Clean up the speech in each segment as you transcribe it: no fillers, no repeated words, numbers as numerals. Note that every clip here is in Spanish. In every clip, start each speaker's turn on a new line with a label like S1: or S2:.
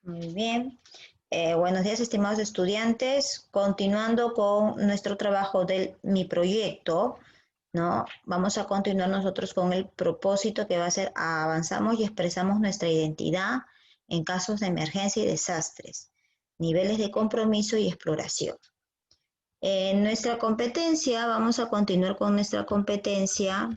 S1: Muy bien. Buenos días, estimados estudiantes. Continuando con nuestro trabajo de mi proyecto, ¿no? Vamos a continuar nosotros con el propósito que va a ser avanzamos y expresamos nuestra identidad en casos de emergencia y desastres, niveles de compromiso y exploración. En nuestra competencia, vamos a continuar con nuestra competencia,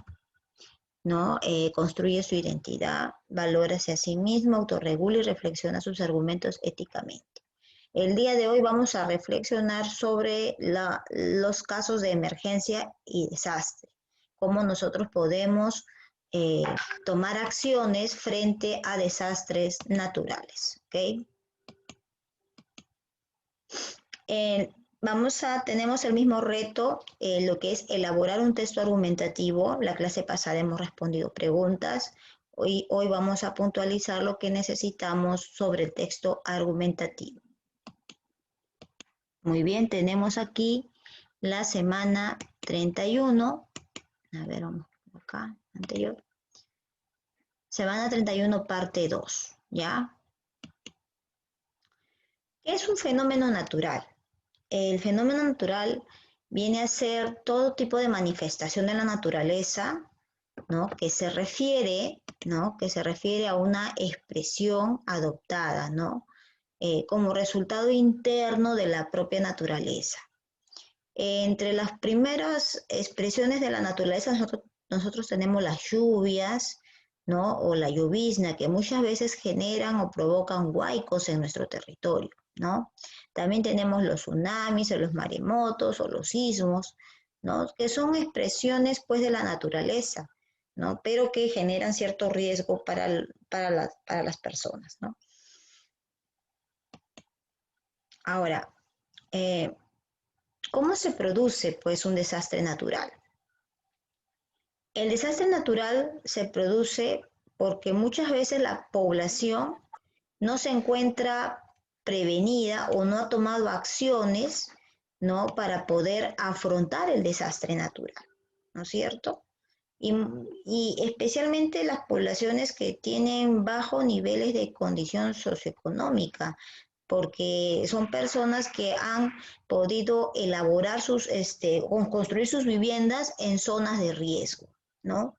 S1: ¿no? Construye su identidad, valórase a sí mismo, autorregula y reflexiona sus argumentos éticamente. El día de hoy vamos a reflexionar sobre los casos de emergencia y desastre, cómo nosotros podemos eh, tomar acciones frente a desastres naturales. ¿Okay? Tenemos el mismo reto, lo que es elaborar un texto argumentativo. La clase pasada hemos respondido preguntas. Hoy vamos a puntualizar lo que necesitamos sobre el texto argumentativo. Muy bien, tenemos aquí la semana 31. A ver, vamos acá, anterior. Semana 31, parte 2, ¿ya? ¿Qué es un fenómeno natural? El fenómeno natural viene a ser todo tipo de manifestación de la naturaleza, ¿no? Que se refiere, ¿no? Que se refiere a una expresión adoptada, ¿no? Como resultado interno de la propia naturaleza. Entre las primeras expresiones de la naturaleza nosotros tenemos las lluvias, ¿no? O la llovizna, que muchas veces generan o provocan huaicos en nuestro territorio, ¿no? También tenemos los tsunamis o los maremotos o los sismos, ¿no? Que son expresiones pues de la naturaleza, ¿no? Pero que generan cierto riesgo para las personas, ¿no? Ahora, ¿cómo se produce pues un desastre natural? El desastre natural se produce porque muchas veces la población no se encuentra prevenida o no ha tomado acciones, ¿no? Para poder afrontar el desastre natural, ¿no es cierto? Y, y especialmente las poblaciones que tienen bajos niveles de condición socioeconómica, porque son personas que han podido elaborar construir sus viviendas en zonas de riesgo, ¿no?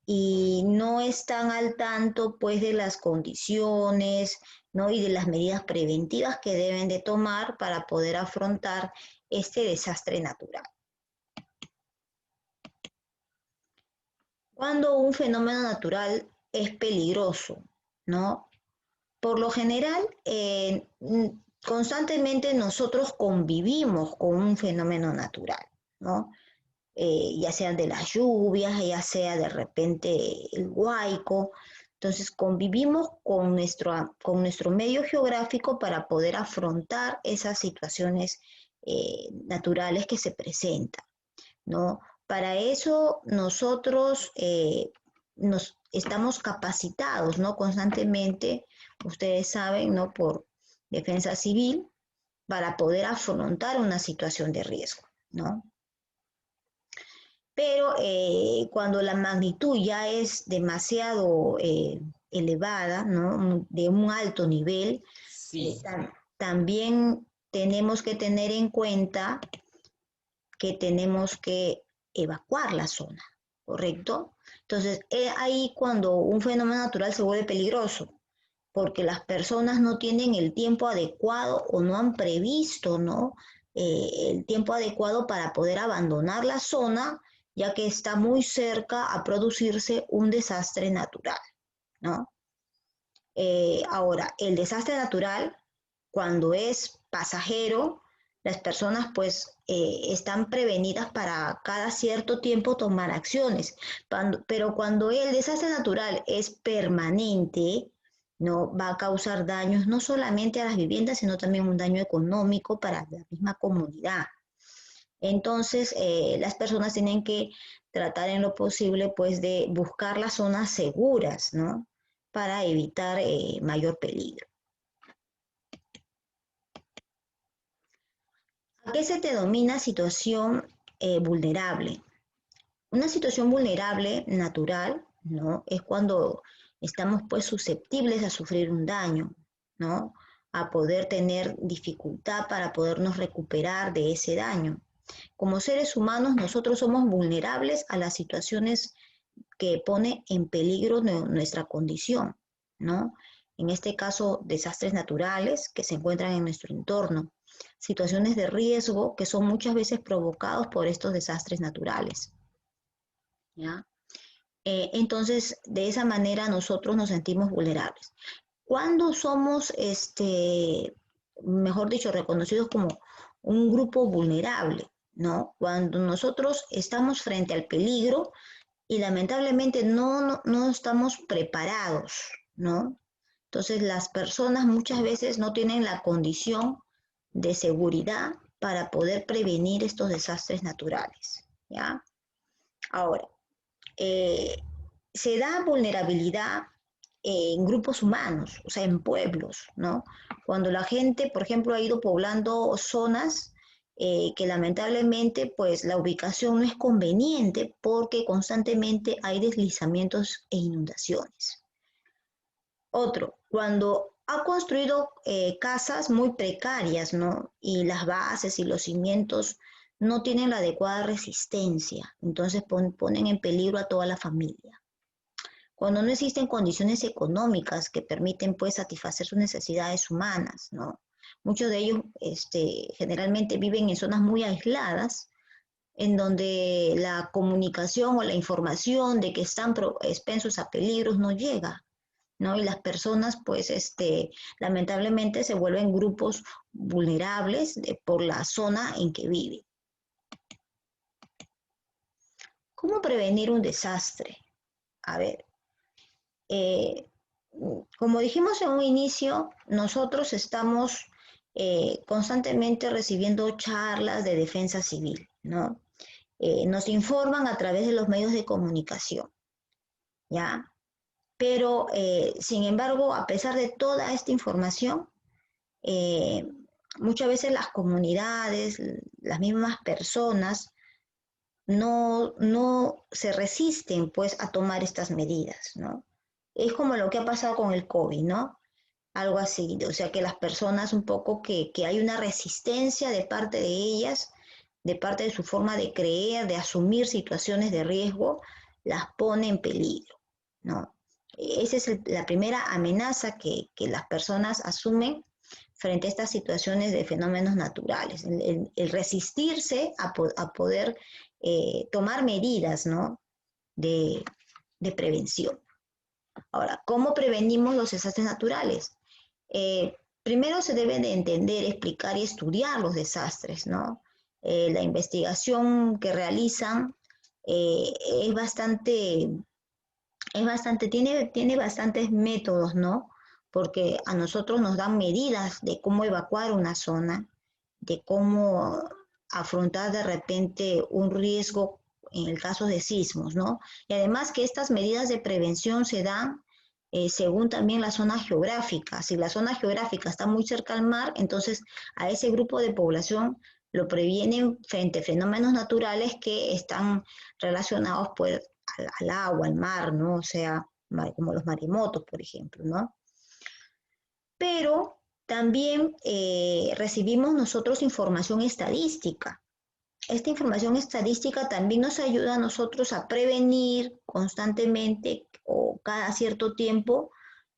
S1: Y no están al tanto pues de las condiciones, ¿no? Y de las medidas preventivas que deben de tomar para poder afrontar este desastre natural. Cuando un fenómeno natural es peligroso, ¿no? Por lo general, constantemente nosotros convivimos con un fenómeno natural, ¿no? Ya sean de las lluvias, ya sea de repente el huaico. Entonces convivimos con nuestro medio geográfico para poder afrontar esas situaciones naturales que se presentan, ¿no? Para eso nosotros nos estamos capacitados, ¿no? Constantemente, ustedes saben, ¿no? Por defensa civil, para poder afrontar una situación de riesgo, ¿no? Pero cuando la magnitud ya es demasiado elevada, ¿no? De un alto nivel,
S2: Sí,
S1: también tenemos que tener en cuenta que tenemos que evacuar la zona, ¿correcto? Entonces, ahí cuando un fenómeno natural se vuelve peligroso, porque las personas no tienen el tiempo adecuado o no han previsto, ¿no? El tiempo adecuado para poder abandonar la zona, ya que está muy cerca a producirse un desastre natural, ¿no? Ahora, el desastre natural, cuando es pasajero, las personas pues están prevenidas para cada cierto tiempo tomar acciones, pero cuando el desastre natural es permanente, no va a causar daños no solamente a las viviendas, sino también un daño económico para la misma comunidad. Entonces, las personas tienen que tratar en lo posible, pues, de buscar las zonas seguras, ¿no? Para evitar mayor peligro. ¿A qué se denomina situación vulnerable? Una situación vulnerable natural, ¿no? Es cuando estamos, pues, susceptibles a sufrir un daño, ¿no? A poder tener dificultad para podernos recuperar de ese daño. Como seres humanos, nosotros somos vulnerables a las situaciones que pone en peligro nuestra condición, ¿no? En este caso, desastres naturales que se encuentran en nuestro entorno, situaciones de riesgo que son muchas veces provocados por estos desastres naturales, ¿ya? Entonces, de esa manera nosotros nos sentimos vulnerables. Cuando somos, mejor dicho, reconocidos como un grupo vulnerable, ¿no? Cuando nosotros estamos frente al peligro y lamentablemente no estamos preparados, ¿no? Entonces las personas muchas veces no tienen la condición de seguridad para poder prevenir estos desastres naturales, ¿ya? Ahora, eh, se da vulnerabilidad en grupos humanos, o sea, en pueblos, ¿no? Cuando la gente, por ejemplo, ha ido poblando zonas que lamentablemente, pues la ubicación no es conveniente porque constantemente hay deslizamientos e inundaciones. Otro, cuando ha construido casas muy precarias, ¿no? Y las bases y los cimientos no tienen la adecuada resistencia, entonces ponen en peligro a toda la familia. Cuando no existen condiciones económicas que permiten pues satisfacer sus necesidades humanas, ¿no? Muchos de ellos generalmente viven en zonas muy aisladas, en donde la comunicación o la información de que están expensos a peligros no llega, ¿no? Y las personas, pues, lamentablemente se vuelven grupos vulnerables por la zona en que viven. ¿Cómo prevenir un desastre? A ver, eh, como dijimos en un inicio, nosotros estamos constantemente recibiendo charlas de defensa civil, ¿no? Nos informan a través de los medios de comunicación, ¿ya? Pero, sin embargo, a pesar de toda esta información, eh, muchas veces las comunidades, las mismas personas, no se resisten pues a tomar estas medidas, ¿no? Es como lo que ha pasado con el COVID, ¿no? Algo así, o sea que las personas un poco que hay una resistencia de parte de ellas, de parte de su forma de creer, de asumir situaciones de riesgo, las pone en peligro, ¿no? Esa es la primera amenaza que las personas asumen frente a estas situaciones de fenómenos naturales, el resistirse a poder tomar medidas, ¿no? de, de prevención. Ahora, ¿cómo prevenimos los desastres naturales? Primero se deben de entender, explicar y estudiar los desastres, ¿no? La investigación que realizan eh, es bastante, tiene bastantes métodos, ¿no? Porque a nosotros nos dan medidas de cómo evacuar una zona, de cómo afrontar de repente un riesgo en el caso de sismos, ¿no? Y además que estas medidas de prevención se dan según también la zona geográfica. Si la zona geográfica está muy cerca al mar, entonces a ese grupo de población lo previenen frente a fenómenos naturales que están relacionados pues al agua, al mar, ¿no? O sea, como los maremotos, por ejemplo, ¿no? Pero también recibimos nosotros información estadística. Esta información estadística también nos ayuda a nosotros a prevenir constantemente o cada cierto tiempo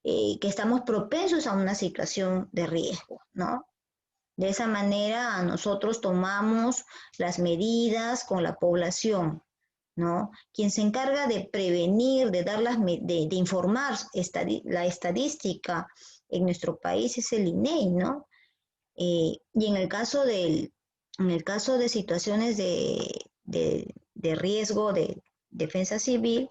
S1: que estamos propensos a una situación de riesgo, ¿no? De esa manera nosotros tomamos las medidas con la población, ¿no? Quien se encarga de prevenir, de dar de informar la estadística en nuestro país es el INEI, ¿no? Y en el caso de situaciones de riesgo de defensa civil,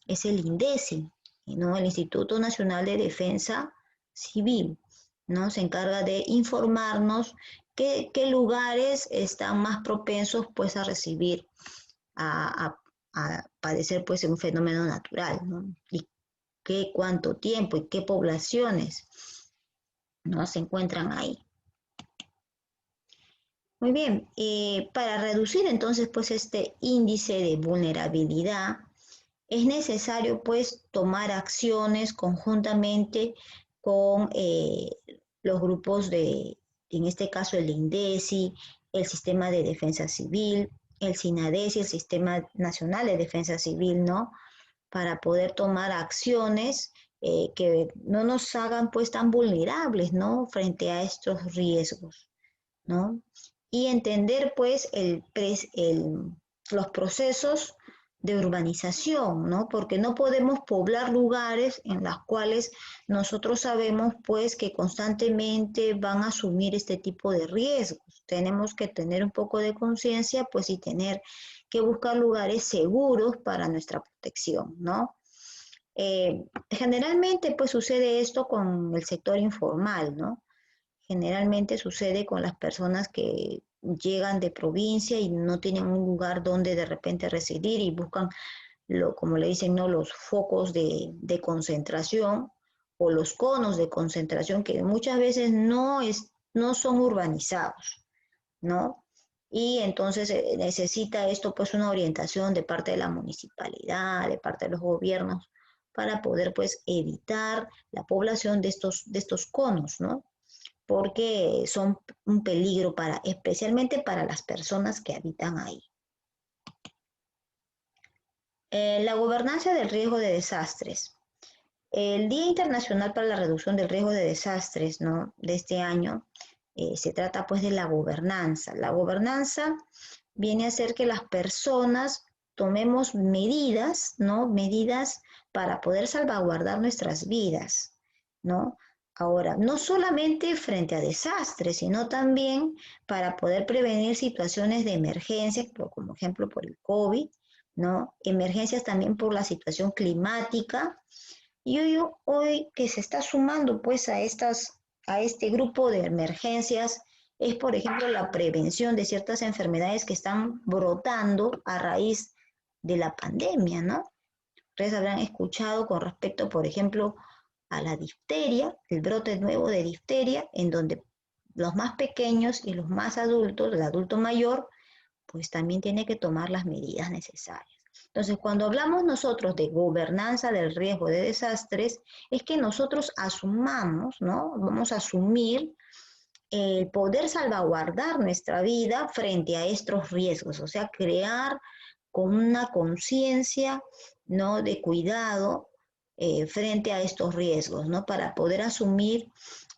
S1: es el INDECI, ¿no? El Instituto Nacional de Defensa Civil, ¿no? Se encarga de informarnos qué lugares están más propensos pues a recibir, a padecer pues un fenómeno natural, ¿no? Y cuánto tiempo y qué poblaciones, ¿no? Se encuentran ahí. Muy bien, para reducir entonces pues este índice de vulnerabilidad, es necesario pues tomar acciones conjuntamente con los grupos en este caso el INDECI, el Sistema de Defensa Civil, el SINADESI, el Sistema Nacional de Defensa Civil, ¿no? Para poder tomar acciones que no nos hagan pues tan vulnerables, ¿no? Frente a estos riesgos, ¿no? Y entender pues los procesos de urbanización, ¿no? Porque no podemos poblar lugares en los cuales nosotros sabemos pues que constantemente van a asumir este tipo de riesgos. Tenemos que tener un poco de conciencia pues y tener que buscar lugares seguros para nuestra protección, ¿no? Generalmente pues sucede esto con el sector informal, ¿no? Generalmente sucede con las personas que llegan de provincia y no tienen un lugar donde de repente residir y buscan, como le dicen, ¿no? Los focos de concentración o los conos de concentración que muchas veces no son urbanizados, ¿no? Y entonces necesita esto pues una orientación de parte de la municipalidad, de parte de los gobiernos, para poder pues evitar la población de estos conos, ¿no? Porque son un peligro especialmente para las personas que habitan ahí. La gobernanza del riesgo de desastres. El Día Internacional para la Reducción del Riesgo de Desastres, ¿no? De este año se trata pues de la gobernanza. La gobernanza viene a ser que las personas tomemos medidas, ¿no? Medidas para poder salvaguardar nuestras vidas, ¿no? Ahora, no solamente frente a desastres, sino también para poder prevenir situaciones de emergencia, como ejemplo por el COVID, ¿no? Emergencias también por la situación climática. Y hoy que se está sumando pues a este grupo de emergencias es, por ejemplo, la prevención de ciertas enfermedades que están brotando a raíz de la pandemia, ¿no? Ustedes habrán escuchado con respecto, por ejemplo, a la difteria, el brote nuevo de difteria, en donde los más pequeños y los más adultos, el adulto mayor, pues también tiene que tomar las medidas necesarias. Entonces, cuando hablamos nosotros de gobernanza del riesgo de desastres, es que nosotros asumamos, ¿no? Vamos a asumir el poder salvaguardar nuestra vida frente a estos riesgos, o sea, crear con una conciencia, ¿no? De cuidado frente a estos riesgos, ¿no? Para poder asumir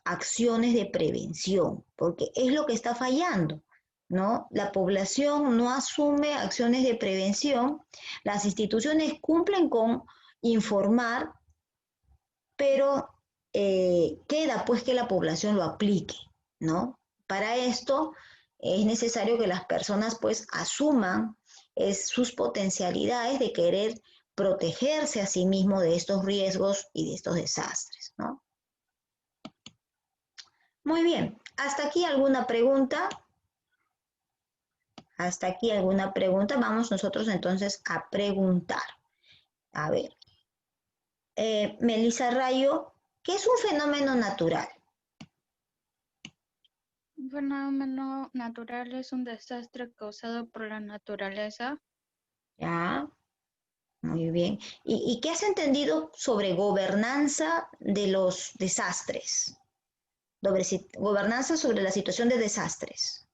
S1: acciones de prevención, porque es lo que está fallando, ¿no? La población no asume acciones de prevención, las instituciones cumplen con informar, pero queda pues que la población lo aplique, ¿no? Para esto es necesario que las personas pues asuman sus potencialidades de querer protegerse a sí mismo de estos riesgos y de estos desastres, ¿no? Muy bien, ¿hasta aquí alguna pregunta? Hasta aquí alguna pregunta. Vamos nosotros entonces a preguntar. A ver, Melissa Rayo, ¿qué es un fenómeno natural?
S2: Un fenómeno natural es un desastre causado por la naturaleza.
S1: Ya, muy bien. ¿Y qué has entendido sobre gobernanza de los desastres? Gobernanza sobre la situación de desastres.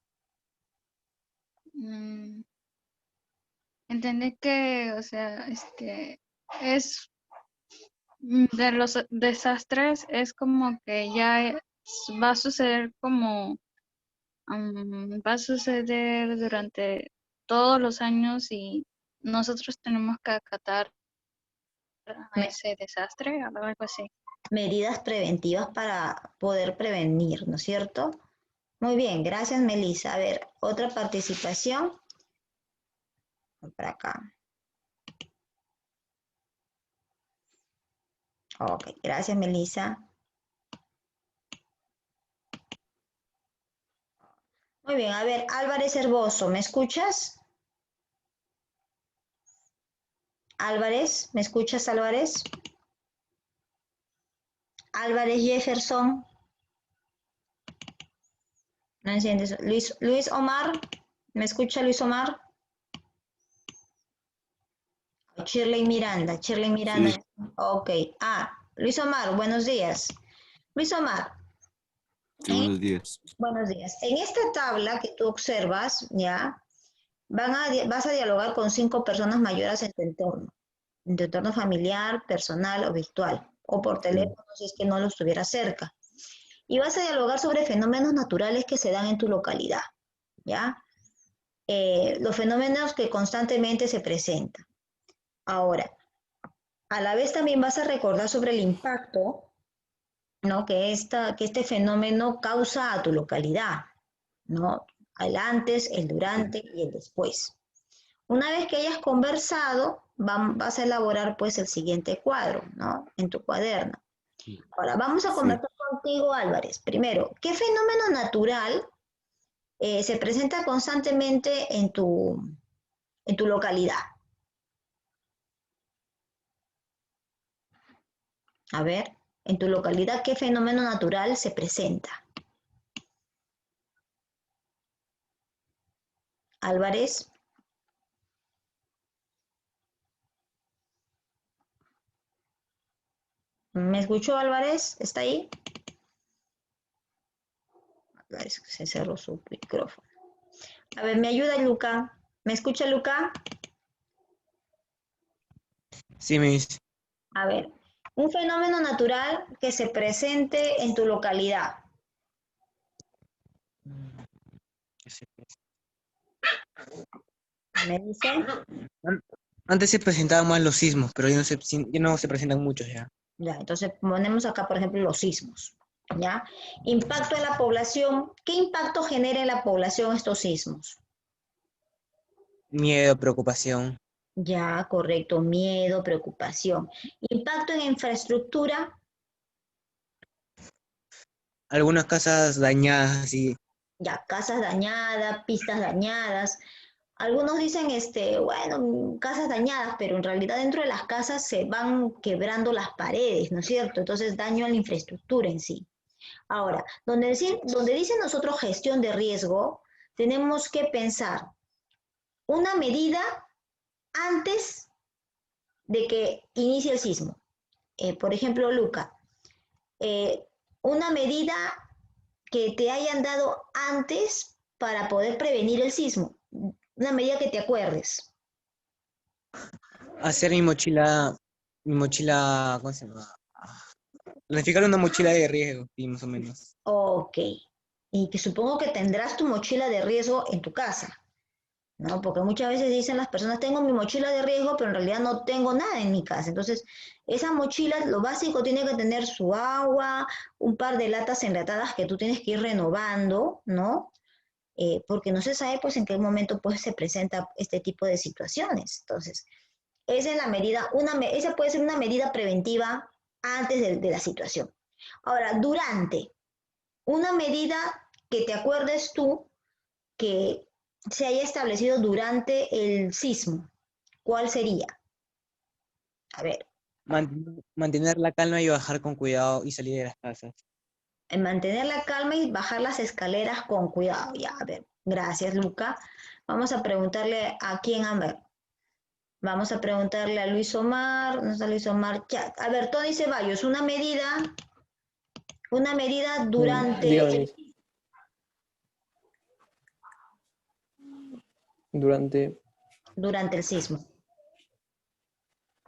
S2: Mm, Entender que, o sea, es de los desastres, es como que va a suceder va a suceder durante todos los años y nosotros tenemos que acatar a
S1: Me-
S2: ese desastre, algo así.
S1: medidas preventivas para poder prevenir, ¿no es cierto? Muy bien, gracias Melissa. A ver, otra participación. Para acá. Ok, gracias Melissa. Muy bien, a ver, Álvarez Herboso, ¿me escuchas? Álvarez, ¿me escuchas Álvarez? Álvarez Jefferson, no enciendes. Luis Omar, ¿me escucha Luis Omar? Shirley
S3: Sí,
S1: Miranda. Ok, Luis Omar, buenos días. Luis Omar,
S3: Sí, buenos días.
S1: Buenos días. En esta tabla que tú observas, ya, vas a dialogar con 5 personas mayores en tu entorno familiar, personal o virtual, o por teléfono si es que no lo estuviera cerca. Y vas a dialogar sobre fenómenos naturales que se dan en tu localidad, ¿ya? Los fenómenos que constantemente se presentan. Ahora, a la vez también vas a recordar sobre el impacto, ¿no? que este fenómeno causa a tu localidad, ¿no? El antes, el durante y el después. Una vez que hayas conversado, vas a elaborar pues el siguiente cuadro, ¿no? En tu cuaderno. Ahora, vamos a
S3: Sí.
S1: conversar contigo, Álvarez. Primero, ¿qué fenómeno natural se presenta constantemente en tu localidad? A ver, en tu localidad, ¿qué fenómeno natural se presenta? Álvarez. ¿Me escuchó, Álvarez? ¿Está ahí? Álvarez, se cerró su micrófono. A ver, ¿me ayuda, Luca? ¿Me escucha, Luca?
S4: Sí, Miss.
S1: A ver, un fenómeno natural que se presente en tu localidad. ¿Me dice?
S4: Antes se presentaban más los sismos, pero ya no se presentan muchos ya.
S1: Ya, entonces ponemos acá, por ejemplo, los sismos. ¿Ya? Impacto en la población. ¿Qué impacto genera en la población estos sismos?
S4: Miedo, preocupación.
S1: Ya, correcto. Miedo, preocupación. Impacto en infraestructura.
S4: Algunas casas dañadas, así.
S1: Ya, casas dañadas, pistas dañadas. Algunos dicen, bueno, casas dañadas, pero en realidad dentro de las casas se van quebrando las paredes, ¿no es cierto? Entonces, daño a la infraestructura en sí. Ahora, donde dice nosotros gestión de riesgo, tenemos que pensar una medida antes de que inicie el sismo. Por ejemplo, Luca, eh, una medida que te hayan dado antes para poder prevenir el sismo. Una medida que te acuerdes.
S4: Hacer mi mochila, ¿cómo se llama? Planificar una mochila de riesgo, sí, más o menos.
S1: Ok. Y que supongo que tendrás tu mochila de riesgo en tu casa, ¿no? Porque muchas veces dicen las personas, tengo mi mochila de riesgo, pero en realidad no tengo nada en mi casa. Entonces, esa mochila, lo básico, tiene que tener su agua, un par de latas enlatadas que tú tienes que ir renovando, ¿no? Porque no se sabe, pues, en qué momento, pues, se presenta este tipo de situaciones. Entonces, esa es la medida, esa puede ser una medida preventiva antes de la situación. Ahora, durante, una medida que te acuerdes tú que se haya establecido durante el sismo, ¿cuál sería? A ver,
S4: Mantener la calma y bajar con cuidado y salir de las casas.
S1: mantener la calma y bajar las escaleras con cuidado. Ya, a ver, gracias, Luca. Vamos a preguntarle a quién, a ver. Vamos a preguntarle a Luis Omar, no está Luis Omar, chat. A ver, Tony Ceballos, una medida
S5: Dígame,
S1: durante,
S5: durante,
S1: durante el sismo.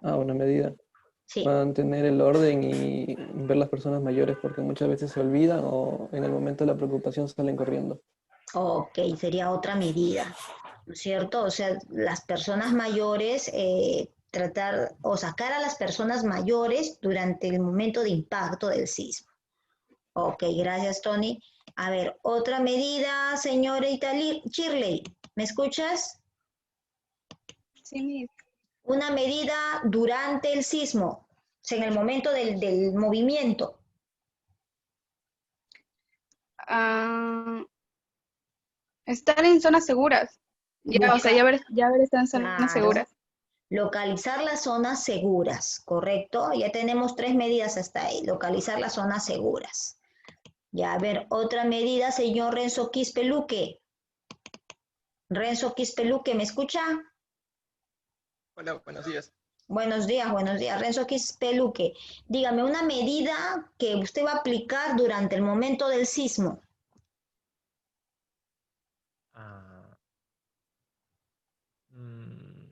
S5: una medida,
S1: Sí,
S5: mantener el orden y ver las personas mayores porque muchas veces se olvidan o en el momento de la preocupación salen corriendo.
S1: ok, sería otra medida, ¿no es cierto? O sea, las personas mayores, tratar o sacar a las personas mayores durante el momento de impacto del sismo. Ok, gracias, Tony. A ver, otra medida, señorita Shirley, ¿me escuchas?
S2: Sí, Miss.
S1: Una medida durante el sismo, o sea, en el momento del movimiento.
S2: Ah, estar en zonas seguras. Ya, o sea,
S1: Buscar,
S2: ya ver estar en zonas
S1: claro,
S2: seguras.
S1: localizar las zonas seguras, ¿correcto? Ya tenemos 3 medidas hasta ahí, localizar las zonas seguras. Ya, a ver, otra medida, señor Renzo Quispeluque. Renzo Quispeluque, ¿me escucha?
S6: Hola, buenos días.
S1: Buenos días, buenos días. Renzo Quispeluque. Dígame una medida que usted va a aplicar durante el momento del sismo.
S3: Ah, mm,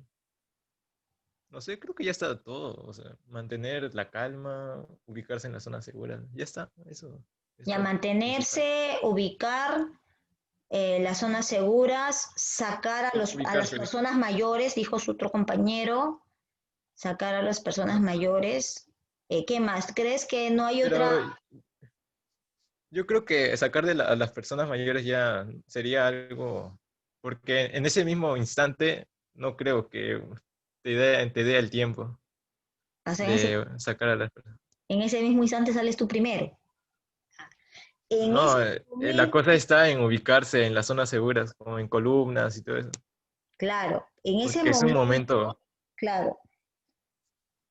S3: no sé, creo que ya está todo. O sea, mantener la calma, ubicarse en las zonas seguras. Ya está, eso es
S1: Ya
S3: lo principal.
S1: mantenerse, ubicar las zonas seguras, sacar a las
S3: Ubicarse.
S1: personas mayores, dijo su otro compañero, sacar a las personas mayores. ¿Qué más? ¿Crees que no hay otra?
S3: Pero yo creo que sacar a las personas mayores ya sería algo, porque en ese mismo instante no creo que te dé el tiempo
S1: O sea,
S3: de sacar a las personas.
S1: en ese mismo instante sales tú primero. En ese
S3: No, la
S1: momento,
S3: cosa está en ubicarse en las zonas seguras, como en columnas y todo eso,
S1: claro, en ese
S3: porque es un
S1: momento,
S3: momento,
S1: claro,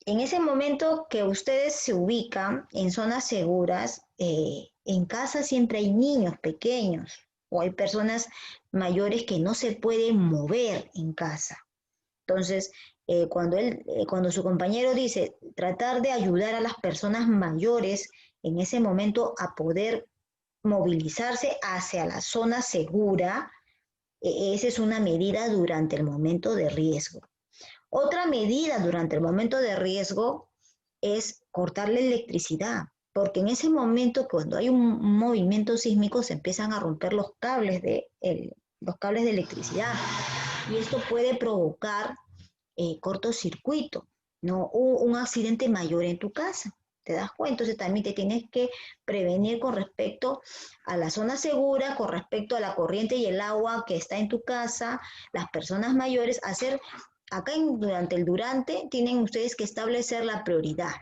S1: en ese momento que ustedes se ubican en zonas seguras, en casa siempre hay niños pequeños o hay personas mayores que no se pueden mover en casa. Entonces, cuando su compañero dice tratar de ayudar a las personas mayores en ese momento a poder movilizarse hacia la zona segura, esa es una medida durante el momento de riesgo. Otra medida durante el momento de riesgo es cortar la electricidad, porque en ese momento, cuando hay un movimiento sísmico, se empiezan a romper los cables de electricidad y esto puede provocar cortocircuito, ¿no? O un accidente mayor en tu casa. ¿Te das cuenta? Entonces también te tienes que prevenir con respecto a la zona segura, con respecto a la corriente y el agua que está en tu casa, las personas mayores, durante tienen ustedes que establecer la prioridad.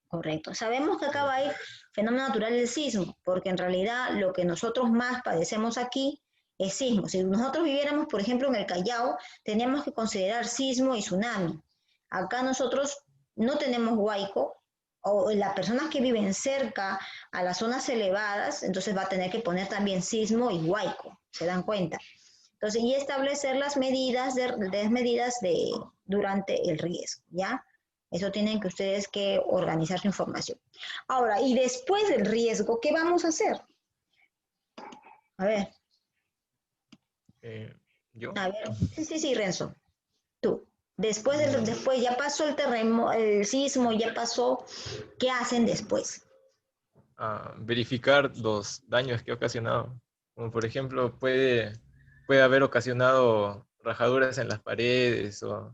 S1: Correcto. Sabemos que acá va a ir fenómeno natural del sismo, porque en realidad lo que nosotros más padecemos aquí es sismo. Si nosotros viviéramos, por ejemplo, en el Callao, teníamos que considerar sismo y tsunami. Acá nosotros no tenemos huaico, o las personas que viven cerca a las zonas elevadas, entonces va a tener que poner también sismo y huaico, ¿se dan cuenta? Entonces, y establecer las medidas durante el riesgo, ¿ya? Eso tienen que ustedes que organizar su información. Ahora, y después del riesgo, ¿qué vamos a hacer? A ver,
S3: yo.
S1: sí, Renzo, tú. Después ya pasó el terremoto, el sismo, ya pasó, ¿qué hacen después?
S3: Verificar los daños que ha ocasionado. Como por ejemplo, puede haber ocasionado rajaduras en las paredes
S1: Ok.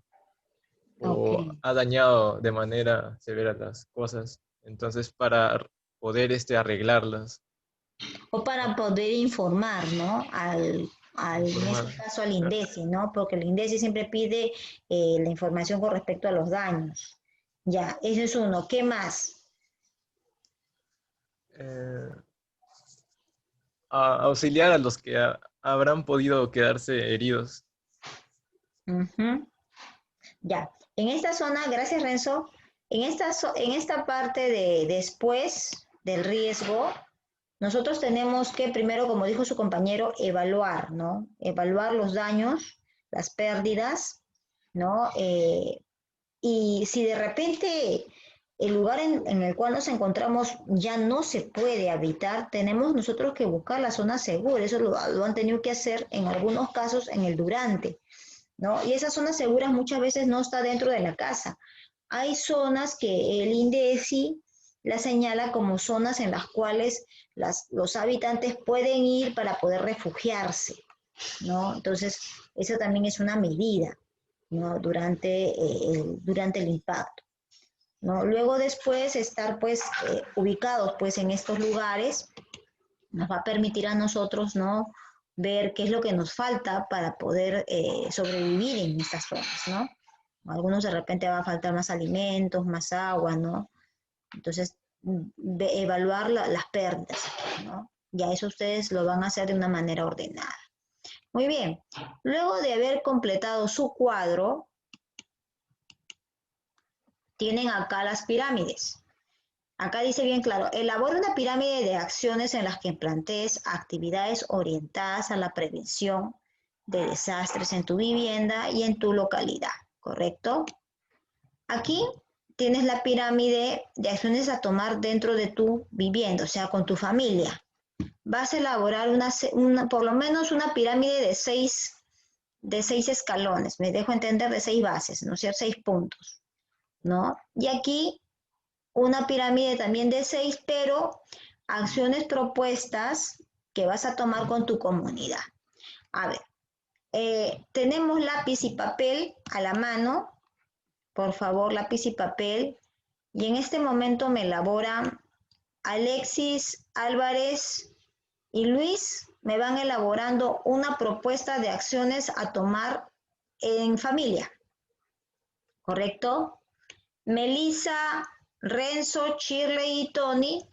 S3: o ha dañado de manera severa las cosas. Entonces, para poder arreglarlas,
S1: O para poder informar, ¿no? En ese
S3: informar.
S1: caso al
S3: Claro.
S1: INDECI, ¿no? Porque el INDECI siempre pide la información con respecto a los daños. Ya, ese es uno. ¿Qué más?
S3: Eh, auxiliar a los que habrán podido quedarse heridos.
S1: Ujú. Ya, en esta zona, gracias Renzo, en esta parte de después del riesgo, nosotros tenemos que primero, como dijo su compañero, evaluar, ¿no? Evaluar los daños, las pérdidas, ¿no? Y si de repente el lugar en el cual nos encontramos ya no se puede habitar, tenemos nosotros que buscar la zona segura. Eso lo han tenido que hacer en algunos casos en el durante, ¿no? Y esas zonas seguras muchas veces no está dentro de la casa. Hay zonas que el INDECI la señala como zonas en las cuales los habitantes pueden ir para poder refugiarse, ¿no? Entonces, eso también es una medida, ¿no? Durante el impacto, ¿no? Luego después estar pues ubicados pues en estos lugares nos va a permitir a nosotros, ¿no? Ver qué es lo que nos falta para poder sobrevivir en estas zonas, ¿no? A algunos de repente va a faltar más alimentos, más agua, ¿no? Entonces, evaluar las pérdidas, ¿no? Ya eso ustedes lo van a hacer de una manera ordenada. Muy bien. Luego de haber completado su cuadro, tienen acá las pirámides. Acá dice bien claro, elabora una pirámide de acciones en las que plantees actividades orientadas a la prevención de desastres en tu vivienda y en tu localidad, ¿correcto? Aquí tienes la pirámide de acciones a tomar dentro de tu vivienda, o sea, con tu familia. Vas a elaborar por lo menos una pirámide de seis escalones, me dejo entender, de 6 bases, ¿no es cierto? 6 puntos, ¿no? Y aquí una pirámide también de 6, pero acciones propuestas que vas a tomar con tu comunidad. A ver, tenemos lápiz y papel a la mano, por favor, lápiz y papel, y en este momento me elaboran Alexis, Álvarez y Luis, me van elaborando una propuesta de acciones a tomar en familia, ¿correcto? Melissa, Renzo, Shirley y Tony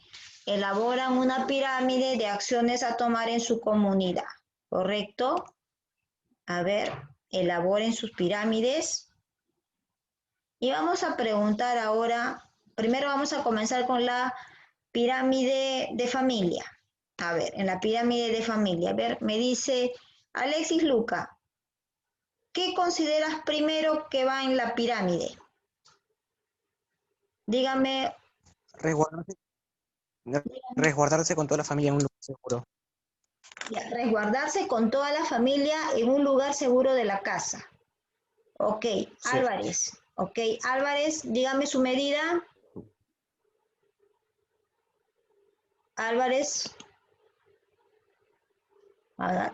S1: elaboran una pirámide de acciones a tomar en su comunidad, ¿correcto? A ver, elaboren sus pirámides. Y vamos a preguntar ahora, primero vamos a comenzar con la pirámide de familia. A ver, en la pirámide de familia, a ver, me dice Alexis Luca, ¿qué consideras primero que va en la pirámide? Dígame.
S4: Resguardarse, resguardarse con toda la familia en un lugar seguro.
S1: Ya, resguardarse con toda la familia en un lugar seguro de la casa. Ok,
S4: Sí.
S1: Álvarez. Ok, Álvarez, dígame su medida. Álvarez.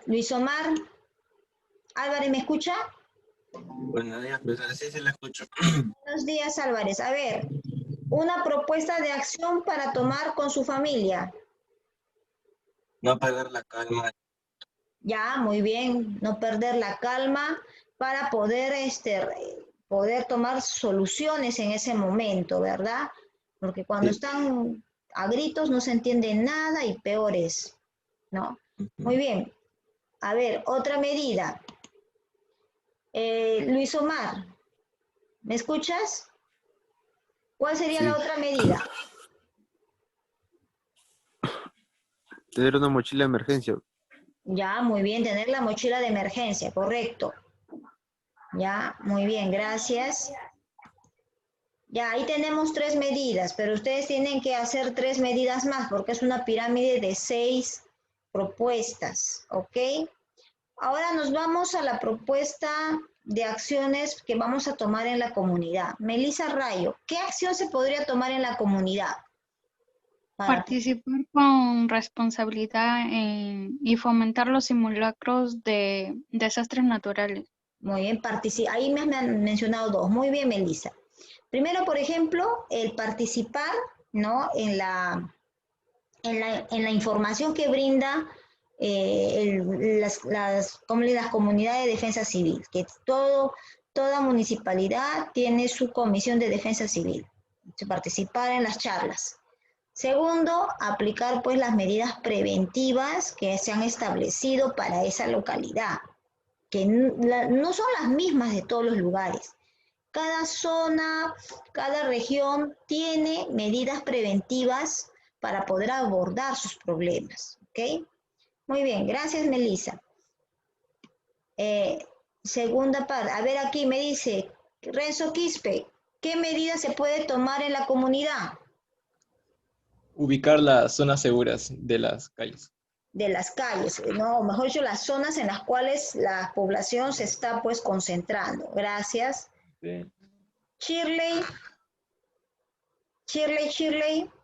S1: Luis Omar. Álvarez, ¿me escucha?
S6: Buenos días, profesora. Sí, sí la escucho.
S1: Buenos días, Álvarez. A ver, una propuesta de acción para tomar con su familia.
S6: No perder la calma.
S1: Ya, muy bien, no perder la calma para poder, poder tomar soluciones en ese momento, ¿verdad? Porque cuando
S6: Sí.
S1: están a gritos no se entiende nada y peor es, ¿no? Muy bien. A ver, otra medida. Luis Omar, ¿me escuchas? ¿Cuál sería la
S7: Sí,
S1: otra medida?
S7: tener una mochila de emergencia.
S1: Ya, muy bien, tener la mochila de emergencia, correcto. Ya, muy bien, gracias. Ya, ahí tenemos 3 medidas, pero ustedes tienen que hacer 3 medidas más porque es una pirámide de 6 propuestas, ¿ok? Ahora nos vamos a la propuesta de acciones que vamos a tomar en la comunidad. Melissa Rayo, ¿qué acción se podría tomar en la comunidad?
S2: Participar con responsabilidad y fomentar los simulacros de desastres naturales.
S1: Muy bien, ahí me han mencionado 2. Muy bien, Melissa. Primero, por ejemplo, el participar, ¿no? en la información que brinda las comunidades de defensa civil, que toda municipalidad tiene su comisión de defensa civil, participar en las charlas. Segundo, aplicar pues las medidas preventivas que se han establecido para esa localidad, que no son las mismas de todos los lugares. Cada zona, cada región tiene medidas preventivas para poder abordar sus problemas, ¿ok? Muy bien, gracias, Melissa. Segunda parte, a ver aquí me dice Renzo Quispe, ¿qué medidas se puede tomar en la comunidad?
S3: Ubicar las zonas seguras de las calles.
S1: De las calles, no, mejor dicho, las zonas en las cuales la población se está pues concentrando. Gracias.
S3: Sí.
S1: Shirley,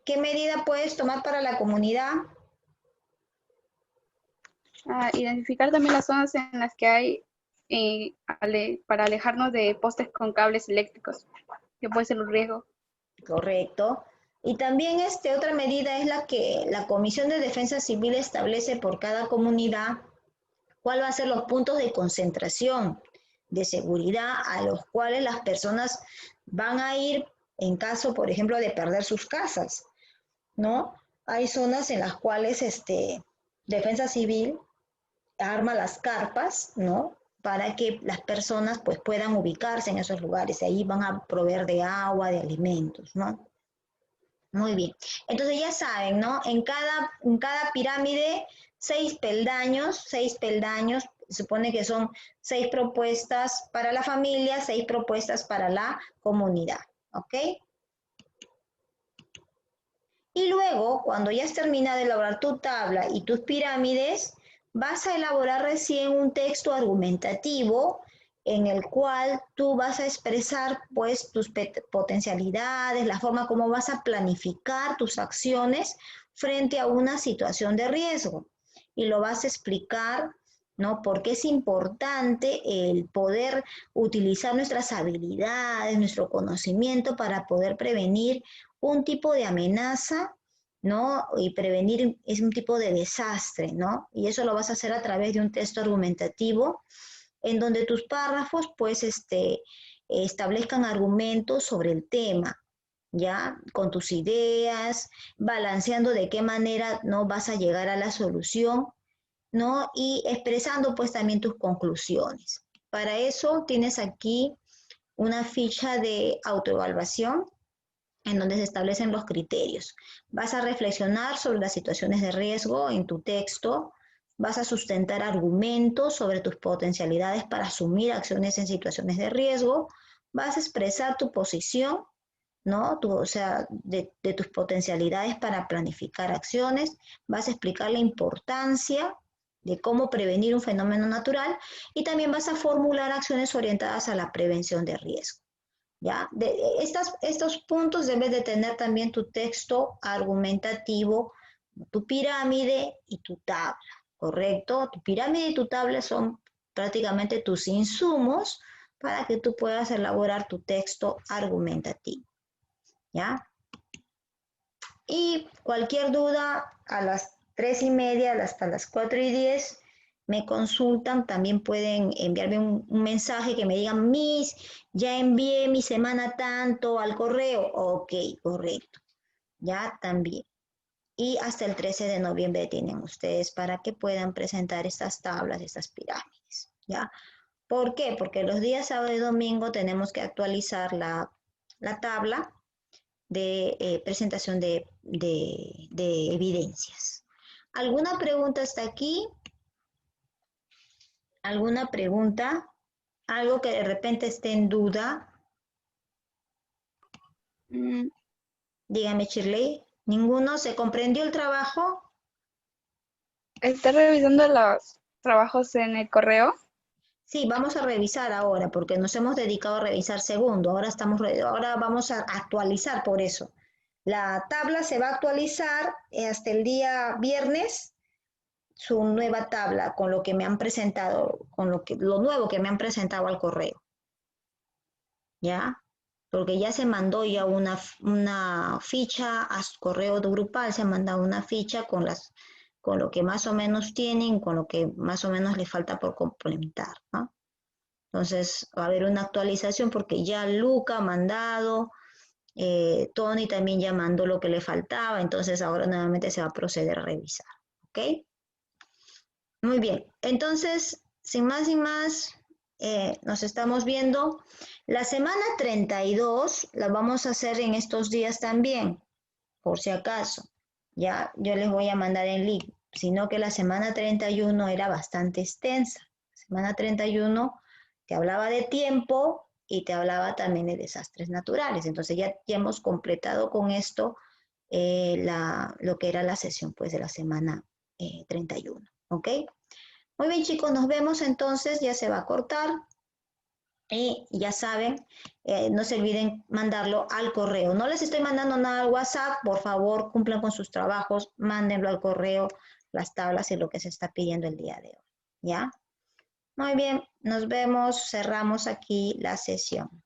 S1: ¿qué medida puedes tomar para la comunidad?
S8: Identificar también las zonas en las que hay para alejarnos de postes con cables eléctricos, que puede ser un riesgo.
S1: Correcto. Y también otra medida es la que la Comisión de Defensa Civil establece por cada comunidad cuál va a ser los puntos de concentración de seguridad a los cuales las personas van a ir en caso, por ejemplo, de perder sus casas, ¿no? Hay zonas en las cuales Defensa Civil arma las carpas, ¿no? Para que las personas pues puedan ubicarse en esos lugares. Ahí van a proveer de agua, de alimentos, ¿no? Muy bien. Entonces ya saben, ¿no? En cada pirámide, 6 peldaños, Se supone que son 6 propuestas para la familia, 6 propuestas para la comunidad, ¿ok? Y luego, cuando ya has terminado de elaborar tu tabla y tus pirámides, vas a elaborar recién un texto argumentativo en el cual tú vas a expresar pues tus potencialidades, la forma como vas a planificar tus acciones frente a una situación de riesgo. Y lo vas a explicar, ¿no? Porque es importante el poder utilizar nuestras habilidades, nuestro conocimiento para poder prevenir un tipo de amenaza, ¿no? Y prevenir es un tipo de desastre, ¿no? Y eso lo vas a hacer a través de un texto argumentativo en donde tus párrafos, pues, establezcan argumentos sobre el tema, ¿ya? Con tus ideas, balanceando de qué manera, ¿no? Vas a llegar a la solución, ¿no? Y expresando, pues, también tus conclusiones. Para eso tienes aquí una ficha de autoevaluación en donde se establecen los criterios. Vas a reflexionar sobre las situaciones de riesgo en tu texto, vas a sustentar argumentos sobre tus potencialidades para asumir acciones en situaciones de riesgo, vas a expresar tu posición, ¿no? O sea, de tus potencialidades para planificar acciones, vas a explicar la importancia de cómo prevenir un fenómeno natural y también vas a formular acciones orientadas a la prevención de riesgo. ¿Ya? Estos puntos debes de tener también tu texto argumentativo, tu pirámide y tu tabla, ¿correcto? Tu pirámide y tu tabla son prácticamente tus insumos para que tú puedas elaborar tu texto argumentativo, ¿ya? Y cualquier duda a las 3:30 hasta las 4:10 me consultan, también pueden enviarme un mensaje que me digan, Miss, ya envié mi semana tanto al correo. Ok, correcto. Ya también. Y hasta el 13 de noviembre tienen ustedes para que puedan presentar estas tablas, estas pirámides. ¿Ya? ¿Por qué? Porque los días sábado y domingo tenemos que actualizar la tabla de presentación de evidencias. ¿Alguna pregunta hasta aquí? ¿Alguna pregunta? ¿Algo que de repente esté en duda? Dígame, Shirley. ¿Ninguno? ¿Se comprendió el trabajo?
S8: ¿Está revisando los trabajos en el correo?
S1: Sí, vamos a revisar ahora, porque nos hemos dedicado a revisar segundo. Ahora vamos a actualizar por eso. La tabla se va a actualizar hasta el día viernes, su nueva tabla con lo que me han presentado, lo nuevo que me han presentado al correo. ¿Ya? Porque ya se mandó ya una ficha a su correo grupal, se ha mandado una ficha con lo que más o menos tienen, con lo que más o menos le falta por complementar, ¿no? Entonces va a haber una actualización porque ya Luca ha mandado, Tony también ya mandó lo que le faltaba, entonces ahora nuevamente se va a proceder a revisar, ¿ok? Muy bien, entonces, sin más, nos estamos viendo. La semana 32 la vamos a hacer en estos días también, por si acaso. Ya yo les voy a mandar el link, sino que la semana 31 era bastante extensa. La semana 31 te hablaba de tiempo y te hablaba también de desastres naturales. Entonces ya hemos completado con esto lo que era la sesión pues, de la semana 31. ¿Ok? Muy bien, chicos, nos vemos entonces, ya se va a cortar. Y ya saben, no se olviden mandarlo al correo. No les estoy mandando nada al WhatsApp, por favor, cumplan con sus trabajos, mándenlo al correo, las tablas y lo que se está pidiendo el día de hoy. ¿Ya? Muy bien, nos vemos, cerramos aquí la sesión.